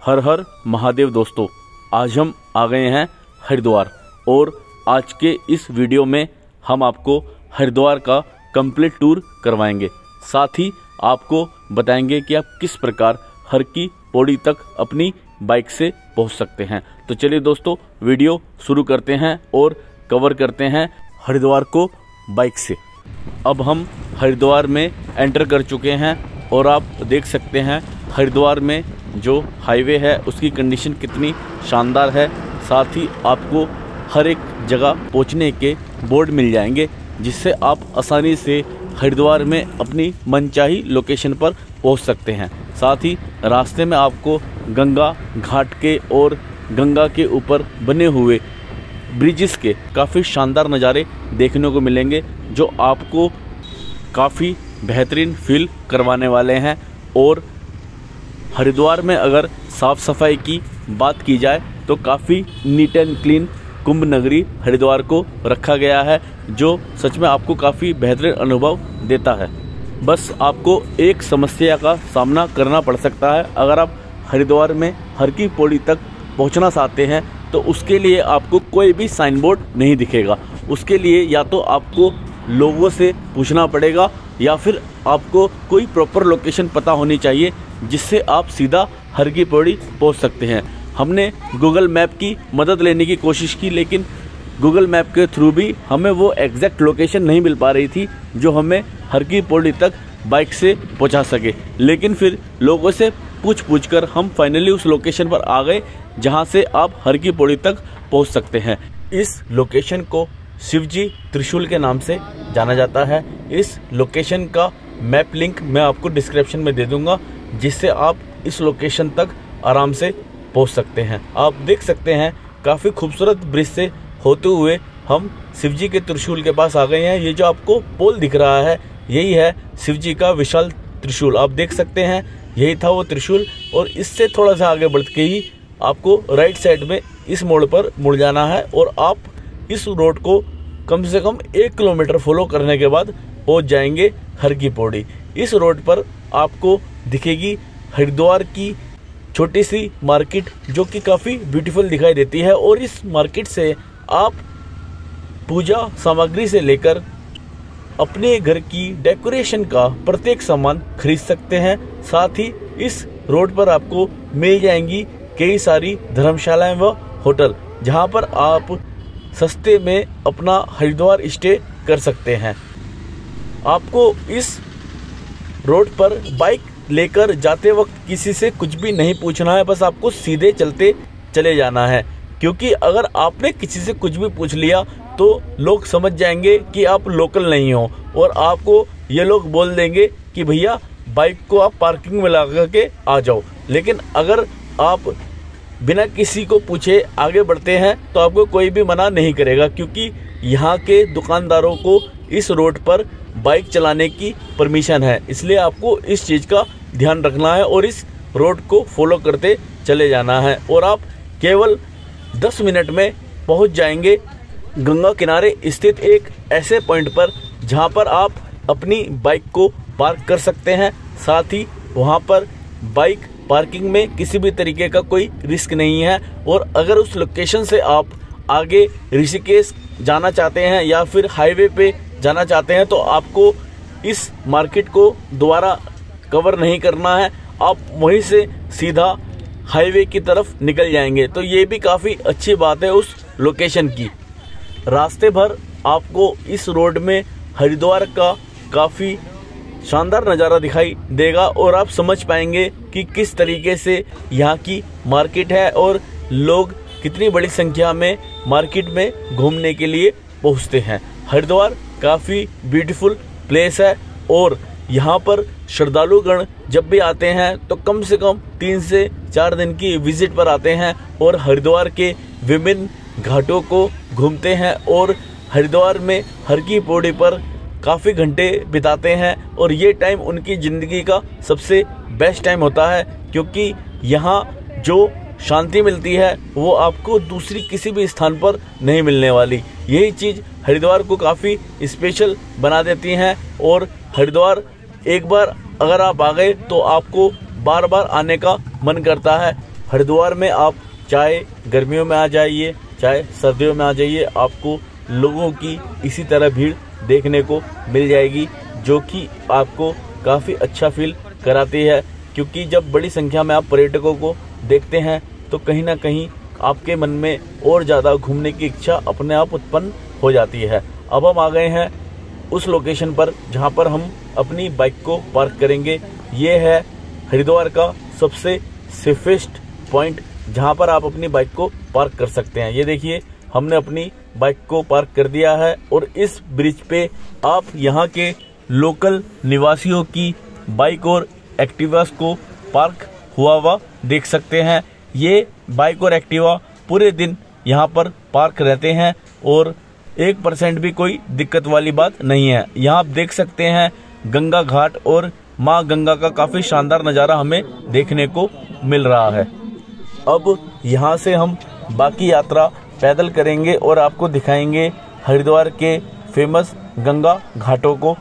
हर हर महादेव दोस्तों, आज हम आ गए हैं हरिद्वार और आज के इस वीडियो में हम आपको हरिद्वार का कंप्लीट टूर करवाएंगे। साथ ही आपको बताएंगे कि आप किस प्रकार हर की पौड़ी तक अपनी बाइक से पहुंच सकते हैं। तो चलिए दोस्तों, वीडियो शुरू करते हैं और कवर करते हैं हरिद्वार को बाइक से। अब हम हरिद्वार में एंटर कर चुके हैं और आप देख सकते हैं हरिद्वार में जो हाईवे है उसकी कंडीशन कितनी शानदार है। साथ ही आपको हर एक जगह पहुंचने के बोर्ड मिल जाएंगे जिससे आप आसानी से हरिद्वार में अपनी मनचाही लोकेशन पर पहुंच सकते हैं। साथ ही रास्ते में आपको गंगा घाट के और गंगा के ऊपर बने हुए ब्रिजेस के काफ़ी शानदार नज़ारे देखने को मिलेंगे जो आपको काफ़ी बेहतरीन फील करवाने वाले हैं। और हरिद्वार में अगर साफ़ सफाई की बात की जाए तो काफ़ी नीट एंड क्लीन कुंभ नगरी हरिद्वार को रखा गया है जो सच में आपको काफ़ी बेहतरीन अनुभव देता है। बस आपको एक समस्या का सामना करना पड़ सकता है। अगर आप हरिद्वार में हर की पौड़ी तक पहुंचना चाहते हैं तो उसके लिए आपको कोई भी साइन बोर्ड नहीं दिखेगा। उसके लिए या तो आपको लोगों से पूछना पड़ेगा या फिर आपको कोई प्रॉपर लोकेशन पता होनी चाहिए जिससे आप सीधा हर की पौड़ी पहुंच सकते हैं। हमने गूगल मैप की मदद लेने की कोशिश की, लेकिन गूगल मैप के थ्रू भी हमें वो एग्जैक्ट लोकेशन नहीं मिल पा रही थी जो हमें हर की पौड़ी तक बाइक से पहुंचा सके। लेकिन फिर लोगों से पूछ कर हम फाइनली उस लोकेशन पर आ गए जहां से आप हर की पौड़ी तक पहुंच सकते हैं। इस लोकेशन को शिवजी त्रिशूल के नाम से जाना जाता है। इस लोकेशन का मैप लिंक मैं आपको डिस्क्रिप्शन में दे दूंगा जिससे आप इस लोकेशन तक आराम से पहुंच सकते हैं। आप देख सकते हैं काफ़ी खूबसूरत ब्रिज से होते हुए हम शिवजी के त्रिशूल के पास आ गए हैं। ये जो आपको पोल दिख रहा है यही है शिवजी का विशाल त्रिशूल। आप देख सकते हैं यही था वो त्रिशूल। और इससे थोड़ा सा आगे बढ़ के ही आपको राइट साइड में इस मोड़ पर मुड़ जाना है और आप इस रोड को कम से कम 1 किलोमीटर फॉलो करने के बाद पहुंच जाएंगे हर की पौड़ी। इस रोड पर आपको दिखेगी हरिद्वार की छोटी सी मार्केट जो कि काफ़ी ब्यूटीफुल दिखाई देती है। और इस मार्केट से आप पूजा सामग्री से लेकर अपने घर की डेकोरेशन का प्रत्येक सामान खरीद सकते हैं। साथ ही इस रोड पर आपको मिल जाएंगी कई सारी धर्मशालाएं व होटल जहां पर आप सस्ते में अपना हरिद्वार स्टे कर सकते हैं। आपको इस रोड पर बाइक लेकर जाते वक्त किसी से कुछ भी नहीं पूछना है, बस आपको सीधे चलते चले जाना है। क्योंकि अगर आपने किसी से कुछ भी पूछ लिया तो लोग समझ जाएंगे कि आप लोकल नहीं हो और आपको ये लोग बोल देंगे कि भैया बाइक को आप पार्किंग में लगा के आ जाओ। लेकिन अगर आप बिना किसी को पूछे आगे बढ़ते हैं तो आपको कोई भी मना नहीं करेगा, क्योंकि यहाँ के दुकानदारों को इस रोड पर बाइक चलाने की परमिशन है। इसलिए आपको इस चीज़ का ध्यान रखना है और इस रोड को फॉलो करते चले जाना है। और आप केवल 10 मिनट में पहुँच जाएंगे गंगा किनारे स्थित एक ऐसे पॉइंट पर जहाँ पर आप अपनी बाइक को पार्क कर सकते हैं। साथ ही वहाँ पर बाइक पार्किंग में किसी भी तरीके का कोई रिस्क नहीं है। और अगर उस लोकेशन से आप आगे ऋषिकेश जाना चाहते हैं या फिर हाईवे पे जाना चाहते हैं तो आपको इस मार्केट को दोबारा कवर नहीं करना है, आप वहीं से सीधा हाईवे की तरफ निकल जाएंगे। तो ये भी काफ़ी अच्छी बात है उस लोकेशन की। रास्ते भर आपको इस रोड में हरिद्वार का काफ़ी शानदार नज़ारा दिखाई देगा और आप समझ पाएंगे कि किस तरीके से यहाँ की मार्केट है और लोग कितनी बड़ी संख्या में मार्केट में घूमने के लिए पहुँचते हैं। हरिद्वार काफ़ी ब्यूटीफुल प्लेस है और यहाँ पर श्रद्धालुगण जब भी आते हैं तो कम से कम 3 से 4 दिन की विजिट पर आते हैं और हरिद्वार के विभिन्न घाटों को घूमते हैं और हरिद्वार में हर की पौड़ी पर काफ़ी घंटे बिताते हैं। और ये टाइम उनकी ज़िंदगी का सबसे बेस्ट टाइम होता है, क्योंकि यहाँ जो शांति मिलती है वो आपको दूसरी किसी भी स्थान पर नहीं मिलने वाली। यही चीज़ हरिद्वार को काफ़ी स्पेशल बना देती हैं। और हरिद्वार एक बार अगर आप आ गए तो आपको बार बार आने का मन करता है। हरिद्वार में आप चाहे गर्मियों में आ जाइए चाहे सर्दियों में आ जाइए, आपको लोगों की इसी तरह भीड़ देखने को मिल जाएगी, जो कि आपको काफ़ी अच्छा फील कराती है। क्योंकि जब बड़ी संख्या में आप पर्यटकों को देखते हैं तो कहीं ना कहीं आपके मन में और ज़्यादा घूमने की इच्छा अपने आप उत्पन्न हो जाती है। अब हम आ गए हैं उस लोकेशन पर जहां पर हम अपनी बाइक को पार्क करेंगे। ये है हरिद्वार का सबसे सेफेस्ट पॉइंट जहां पर आप अपनी बाइक को पार्क कर सकते हैं। ये देखिए, हमने अपनी बाइक को पार्क कर दिया है और इस ब्रिज पे आप यहां के लोकल निवासियों की बाइक और एक्टिवास को पार्क हुआ देख सकते हैं। ये बाइक और एक्टिवा पूरे दिन यहाँ पर पार्क रहते हैं और 1% भी कोई दिक्कत वाली बात नहीं है। यहाँ आप देख सकते हैं गंगा घाट और माँ गंगा का काफ़ी शानदार नज़ारा हमें देखने को मिल रहा है। अब यहाँ से हम बाकी यात्रा पैदल करेंगे और आपको दिखाएंगे हरिद्वार के फेमस गंगा घाटों को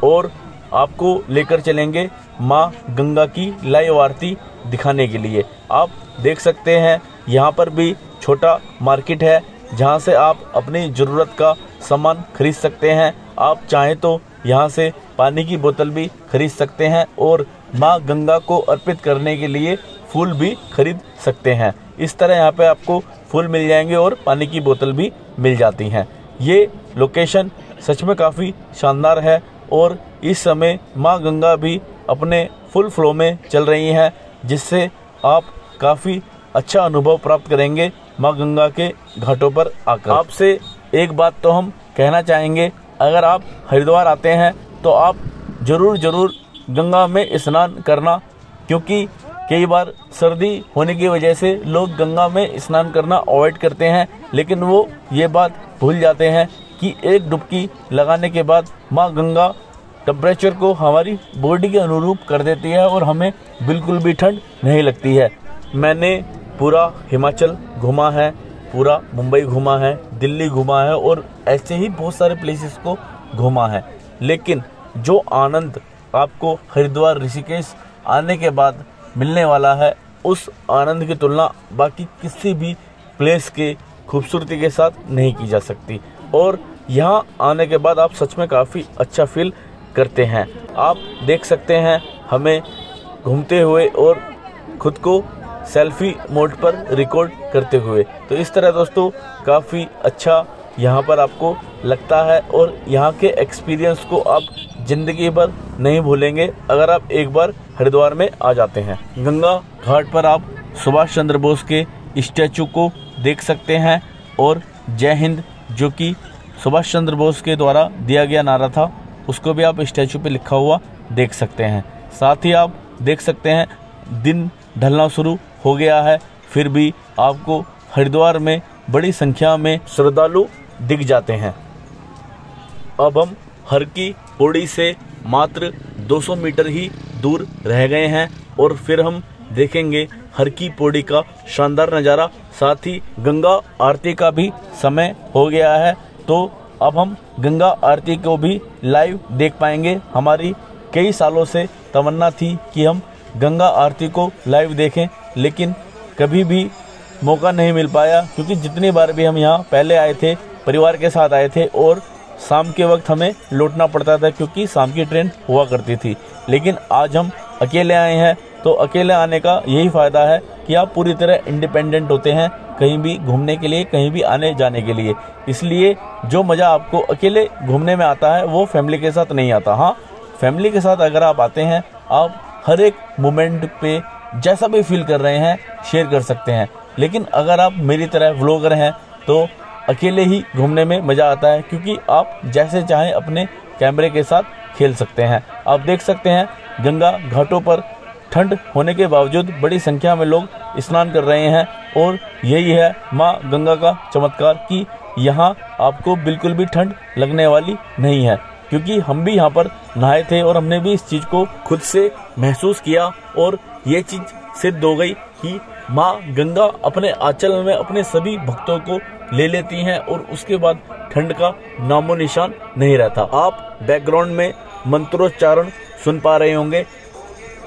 और आपको लेकर चलेंगे माँ गंगा की लाइव आरती दिखाने के लिए। आप देख सकते हैं यहाँ पर भी छोटा मार्केट है जहाँ से आप अपनी ज़रूरत का सामान खरीद सकते हैं। आप चाहें तो यहाँ से पानी की बोतल भी खरीद सकते हैं और माँ गंगा को अर्पित करने के लिए फूल भी खरीद सकते हैं। इस तरह यहाँ पे आपको फूल मिल जाएंगे और पानी की बोतल भी मिल जाती हैं। ये लोकेशन सच में काफ़ी शानदार है और इस समय माँ गंगा भी अपने फुल फ्लो में चल रही हैं, जिससे आप काफ़ी अच्छा अनुभव प्राप्त करेंगे माँ गंगा के घाटों पर आकर। आपसे एक बात तो हम कहना चाहेंगे, अगर आप हरिद्वार आते हैं तो आप ज़रूर गंगा में स्नान करना, क्योंकि कई बार सर्दी होने की वजह से लोग गंगा में स्नान करना अवॉइड करते हैं, लेकिन वो ये बात भूल जाते हैं कि एक डुबकी लगाने के बाद माँ गंगा टेम्परेचर को हमारी बॉडी के अनुरूप कर देती है और हमें बिल्कुल भी ठंड नहीं लगती है। मैंने पूरा हिमाचल घूमा है, पूरा मुंबई घूमा है, दिल्ली घूमा है और ऐसे ही बहुत सारे प्लेसेस को घूमा है, लेकिन जो आनंद आपको हरिद्वार ऋषिकेश आने के बाद मिलने वाला है, उस आनंद की तुलना बाकी किसी भी प्लेस के खूबसूरती के साथ नहीं की जा सकती। और यहाँ आने के बाद आप सच में काफ़ी अच्छा फील करते हैं। आप देख सकते हैं हमें घूमते हुए और खुद को सेल्फी मोड पर रिकॉर्ड करते हुए। तो इस तरह दोस्तों काफ़ी अच्छा यहाँ पर आपको लगता है और यहाँ के एक्सपीरियंस को आप ज़िंदगी भर नहीं भूलेंगे अगर आप एक बार हरिद्वार में आ जाते हैं। गंगा घाट पर आप सुभाष चंद्र बोस के स्टैचू को देख सकते हैं और जय हिंद, जो कि सुभाष चंद्र बोस के द्वारा दिया गया नारा था, उसको भी आप स्टैचू पे लिखा हुआ देख सकते हैं। साथ ही आप देख सकते हैं दिन ढलना शुरू हो गया है, फिर भी आपको हरिद्वार में बड़ी संख्या में श्रद्धालु दिख जाते हैं। अब हम हर की पौड़ी से मात्र 200 मीटर ही दूर रह गए हैं और फिर हम देखेंगे हर की पौड़ी का शानदार नज़ारा। साथ ही गंगा आरती का भी समय हो गया है, तो अब हम गंगा आरती को भी लाइव देख पाएंगे। हमारी कई सालों से तमन्ना थी कि हम गंगा आरती को लाइव देखें, लेकिन कभी भी मौका नहीं मिल पाया, क्योंकि जितनी बार भी हम यहाँ पहले आए थे परिवार के साथ आए थे और शाम के वक्त हमें लौटना पड़ता था क्योंकि शाम की ट्रेन हुआ करती थी। लेकिन आज हम अकेले आए हैं, तो अकेले आने का यही फ़ायदा है कि आप पूरी तरह इंडिपेंडेंट होते हैं कहीं भी घूमने के लिए, कहीं भी आने जाने के लिए। इसलिए जो मज़ा आपको अकेले घूमने में आता है वो फैमिली के साथ नहीं आता। हाँ, फैमिली के साथ अगर आप आते हैं, आप हर एक मोमेंट पे जैसा भी फील कर रहे हैं शेयर कर सकते हैं। लेकिन अगर आप मेरी तरह व्लॉगर हैं तो अकेले ही घूमने में मज़ा आता है, क्योंकि आप जैसे चाहें अपने कैमरे के साथ खेल सकते हैं। आप देख सकते हैं गंगा घाटों पर ठंड होने के बावजूद बड़ी संख्या में लोग स्नान कर रहे हैं और यही है माँ गंगा का चमत्कार कि यहाँ आपको बिल्कुल भी ठंड लगने वाली नहीं है, क्योंकि हम भी यहाँ पर नहाए थे और हमने भी इस चीज़ को खुद से महसूस किया और ये चीज़ सिद्ध हो गई कि माँ गंगा अपने आंचल में अपने सभी भक्तों को ले लेती हैं और उसके बाद ठंड का नामो निशान नहीं रहता। आप बैकग्राउंड में मंत्रोच्चारण सुन पा रहे होंगे,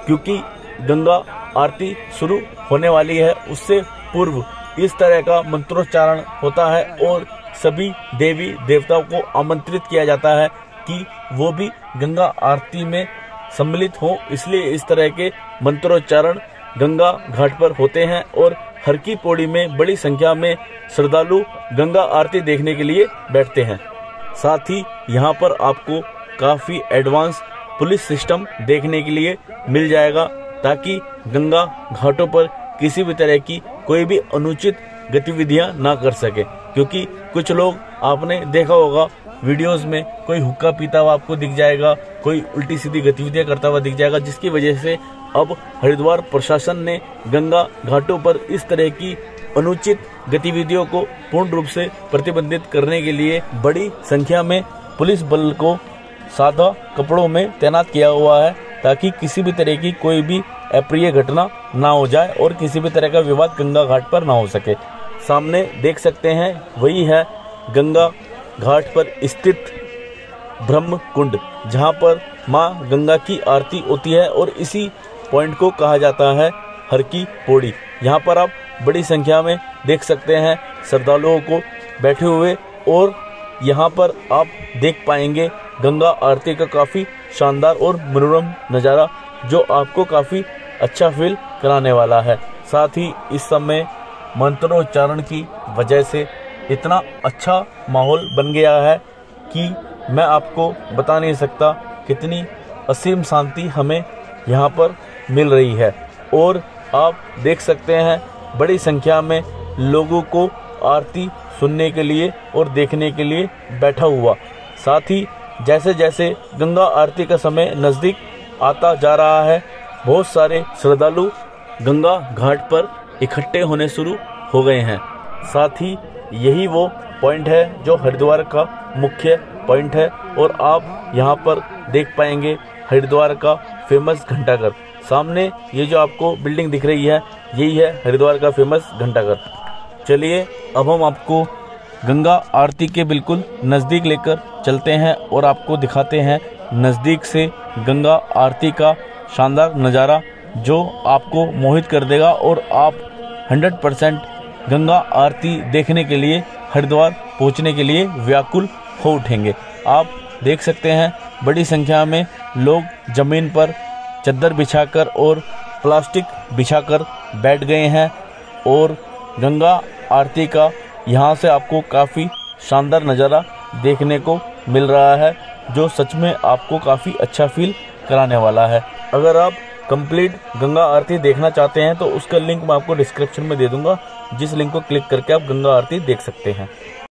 क्योंकि गंगा आरती शुरू होने वाली है उससे पूर्व इस तरह का मंत्रोच्चारण होता है और सभी देवी देवताओं को आमंत्रित किया जाता है कि वो भी गंगा आरती में सम्मिलित हो। इसलिए इस तरह के मंत्रोच्चारण गंगा घाट पर होते हैं और हर की पौड़ी में बड़ी संख्या में श्रद्धालु गंगा आरती देखने के लिए बैठते हैं। साथ ही यहाँ पर आपको काफी एडवांस पुलिस सिस्टम देखने के लिए मिल जाएगा ताकि गंगा घाटों पर किसी भी तरह की कोई भी अनुचित गतिविधियां ना कर सके, क्योंकि कुछ लोग आपने देखा होगा वीडियोस में कोई हुक्का पीता हुआ आपको दिख जाएगा, कोई उल्टी सीधी गतिविधियां करता हुआ दिख जाएगा, जिसकी वजह से अब हरिद्वार प्रशासन ने गंगा घाटों पर इस तरह की अनुचित गतिविधियों को पूर्ण रूप से प्रतिबंधित करने के लिए बड़ी संख्या में पुलिस बल को सादा कपड़ों में तैनात किया हुआ है ताकि किसी भी तरह की कोई भी अप्रिय घटना ना हो जाए और किसी भी तरह का विवाद गंगा घाट पर ना हो सके। सामने देख सकते हैं वही है गंगा घाट पर स्थित ब्रह्म कुंड, जहां पर मां गंगा की आरती होती है और इसी पॉइंट को कहा जाता है हर की पौड़ी। यहाँ पर आप बड़ी संख्या में देख सकते हैं श्रद्धालुओं को बैठे हुए और यहाँ पर आप देख पाएंगे गंगा आरती का काफ़ी शानदार और मनोरम नज़ारा जो आपको काफ़ी अच्छा फील कराने वाला है। साथ ही इस समय मंत्रोच्चारण की वजह से इतना अच्छा माहौल बन गया है कि मैं आपको बता नहीं सकता कितनी असीम शांति हमें यहाँ पर मिल रही है। और आप देख सकते हैं बड़ी संख्या में लोगों को आरती सुनने के लिए और देखने के लिए बैठा हुआ। साथ ही जैसे जैसे गंगा आरती का समय नज़दीक आता जा रहा है, बहुत सारे श्रद्धालु गंगा घाट पर इकट्ठे होने शुरू हो गए हैं। साथ ही यही वो पॉइंट है जो हरिद्वार का मुख्य पॉइंट है और आप यहाँ पर देख पाएंगे हरिद्वार का फेमस घंटाघर। सामने ये जो आपको बिल्डिंग दिख रही है यही है हरिद्वार का फेमस घंटाघर। चलिए अब हम आपको गंगा आरती के बिल्कुल नज़दीक लेकर चलते हैं और आपको दिखाते हैं नज़दीक से गंगा आरती का शानदार नज़ारा जो आपको मोहित कर देगा और आप 100% गंगा आरती देखने के लिए हरिद्वार पहुंचने के लिए व्याकुल हो उठेंगे। आप देख सकते हैं बड़ी संख्या में लोग ज़मीन पर चद्दर बिछाकर और प्लास्टिक बिछाकर बैठ गए हैं और गंगा आरती का यहाँ से आपको काफ़ी शानदार नज़ारा देखने को मिल रहा है जो सच में आपको काफ़ी अच्छा फील कराने वाला है। अगर आप कंप्लीट गंगा आरती देखना चाहते हैं तो उसका लिंक मैं आपको डिस्क्रिप्शन में दे दूंगा, जिस लिंक को क्लिक करके आप गंगा आरती देख सकते हैं।